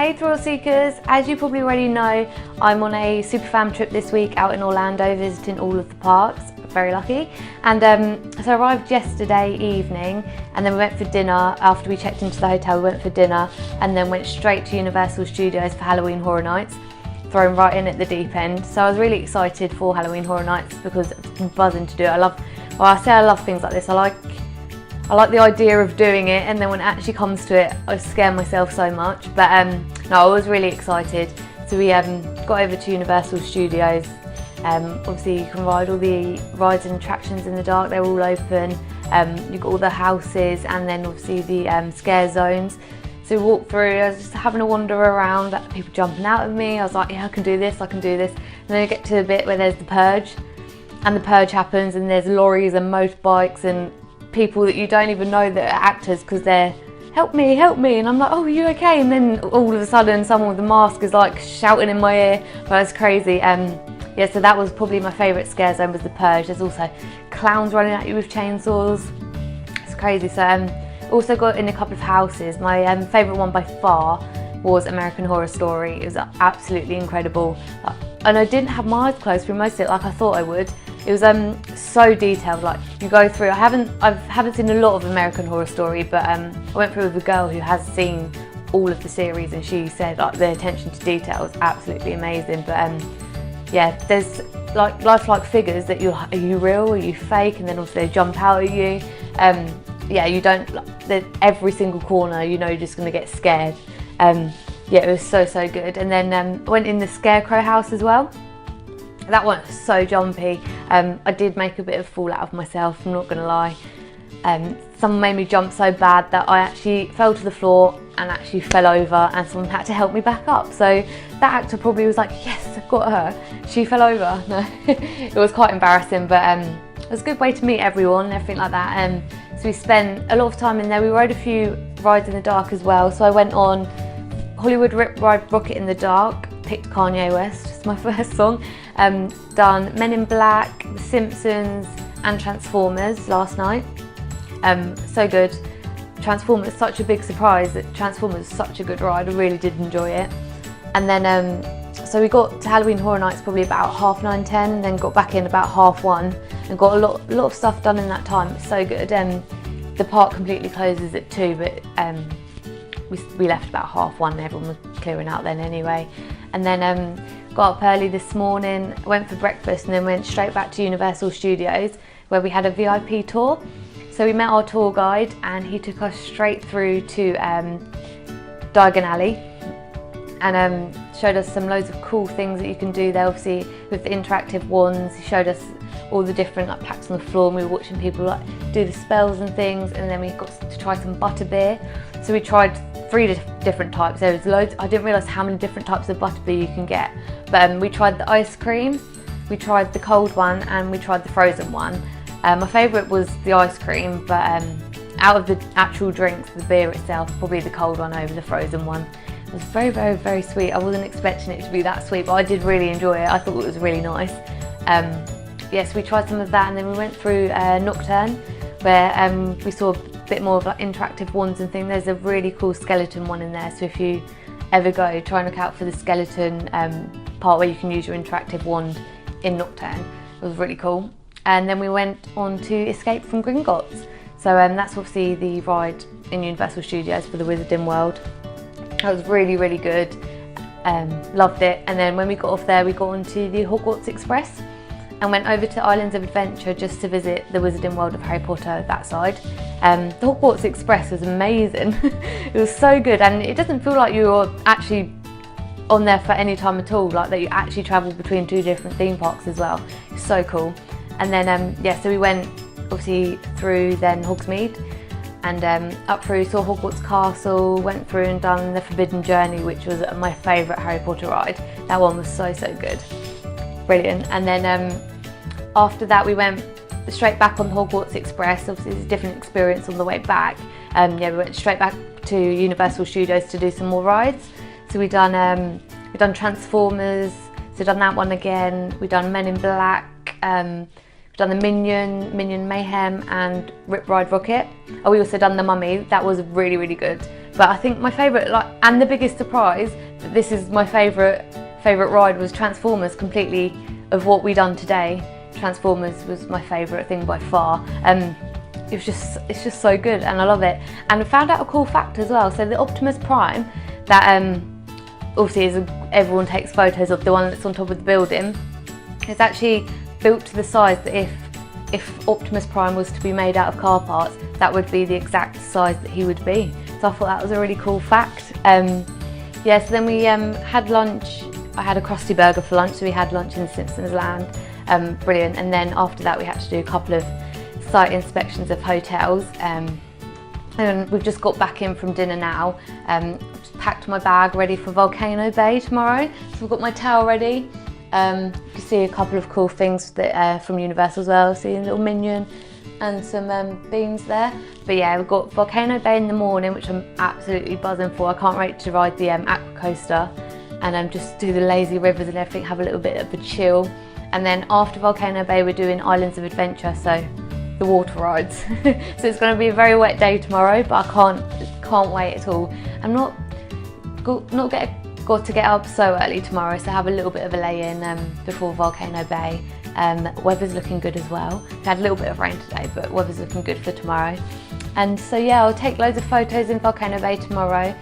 Hey Thrill Seekers, as you probably already know, I'm on a Superfam trip this week out in Orlando visiting all of the parks, very lucky. And so I arrived yesterday evening and then we went for dinner. After we checked into the hotel, we went for dinner and then went straight to Universal Studios for Halloween Horror Nights, thrown right in at the deep end. So I was really excited for Halloween Horror Nights because I've been buzzing to do it. I love things like this. I like the idea of doing it, and then when it actually comes to it, I scare myself so much. But no, I was really excited. So we got over to Universal Studios. Obviously you can ride all the rides and attractions in the dark, they're all open. You've got all the houses and then obviously the scare zones. So we walked through, I was just having a wander around, people jumping out at me. I was like, yeah, I can do this, I can do this. And then you get to the bit where there's the purge, and the purge happens and there's lorries and motorbikes and people that you don't even know that are actors because they're help me, and I'm like, oh, are you okay? And then all of a sudden someone with a mask is like shouting in my ear. But it's crazy. Yeah, so that was probably my favourite scare zone, was the purge. There's also clowns running at you with chainsaws. It's crazy. So also got in a couple of houses. My favourite one by far was American Horror Story. It was absolutely incredible. And I didn't have my eyes closed through most of it like I thought I would. It was so detailed. Like you go through. I haven't seen a lot of American Horror Story, but I went through with a girl who has seen all of the series, and she said like the attention to detail is absolutely amazing. But yeah, there's like lifelike figures that are you real, are you fake, and then also they jump out at you. Yeah, you don't. Every single corner, you know, you're just gonna get scared. Yeah, it was so good. And then went in the Scarecrow house as well. That one was so jumpy. I did make a bit of a fool out of myself, I'm not gonna lie. Someone made me jump so bad that I actually fell to the floor and actually fell over, and someone had to help me back up. So that actor probably was like, yes, I've got her. She fell over. No, it was quite embarrassing, but it was a good way to meet everyone and everything like that. So we spent a lot of time in there. We rode a few rides in the dark as well. So I went on Hollywood Rip Ride Rocket in the dark, picked Kanye West, it's my first song. Done Men in Black, The Simpsons and Transformers last night. So good. Transformers, such a big surprise. Transformers is such a good ride, I really did enjoy it. And then so we got to Halloween Horror Nights probably about 9:30, 10, and then got back in about 1:30 and got a lot of stuff done in that time. It's so good. The park completely closes at 2, but we left about 1:30, everyone was clearing out then anyway. And then got up early this morning, went for breakfast, and then went straight back to Universal Studios where we had a VIP tour. So we met our tour guide and he took us straight through to Diagon Alley and showed us loads of cool things that you can do there, obviously with the interactive wands. He showed us all the different packs on the floor, and we were watching people do the spells and things, and then we got to try some butterbeer. So we tried 3 different types. There was loads. I didn't realise how many different types of butterbeer you can get, but we tried the ice cream, we tried the cold one, and we tried the frozen one. My favourite was the ice cream, but out of the actual drinks, the beer itself, probably the cold one over the frozen one. It was very sweet. I wasn't expecting it to be that sweet, but I did really enjoy it. I thought it was really nice. Yes, we tried some of that, and then we went through Nocturne, where we saw a bit more of interactive wands and things. There's a really cool skeleton one in there, so if you ever go, try and look out for the skeleton part where you can use your interactive wand in Nocturne. It was really cool. And then we went on to Escape from Gringotts. So that's obviously the ride in Universal Studios for the Wizarding World. That was really good. Loved it. And then when we got off there, we got onto the Hogwarts Express and went over to Islands of Adventure just to visit the Wizarding World of Harry Potter, that side. The Hogwarts Express was amazing. It was so good, and it doesn't feel like you're actually on there for any time at all, like that you actually travel between 2 different theme parks as well. It's so cool. And then yeah, so we went obviously through then Hogsmeade and up through, saw Hogwarts Castle, went through and done the Forbidden Journey, which was my favourite Harry Potter ride. That one was so good, brilliant. And then after that we went straight back on the Hogwarts Express. Obviously it's a different experience on the way back. Yeah, we went straight back to Universal Studios to do some more rides. So we done Transformers, so done that one again. We done Men in Black. We've done the Minion Mayhem and Rip Ride Rocket. Oh, we also done the Mummy. That was really good. But I think my favourite, and the biggest surprise, that this is my favourite ride, was Transformers. Completely, of what we done today, Transformers was my favourite thing by far. It's just so good, and I love it. And I found out a cool fact as well. So the Optimus Prime, that obviously everyone takes photos of, the one that's on top of the building, it's actually built to the size that if Optimus Prime was to be made out of car parts, that would be the exact size that he would be. So I thought that was a really cool fact. Yeah, so then we had lunch. I had a Krusty Burger for lunch, so we had lunch in Simpsons Land. Brilliant. And then after that we had to do a couple of site inspections of hotels. And we've just got back in from dinner now. Just packed my bag ready for Volcano Bay tomorrow. So I've got my towel ready. You can see a couple of cool things that, from Universal as well. See a little minion and some beans there. But yeah, we've got Volcano Bay in the morning, which I'm absolutely buzzing for. I can't wait to ride the Aqua Coaster and just do the lazy rivers and everything, have a little bit of a chill. And then after Volcano Bay, we're doing Islands of Adventure, so the water rides. So it's going to be a very wet day tomorrow, but I can't wait at all. I'm not got to get up so early tomorrow, so have a little bit of a lay-in before Volcano Bay. Weather's looking good as well. We had a little bit of rain today, but weather's looking good for tomorrow. And so yeah, I'll take loads of photos in Volcano Bay tomorrow,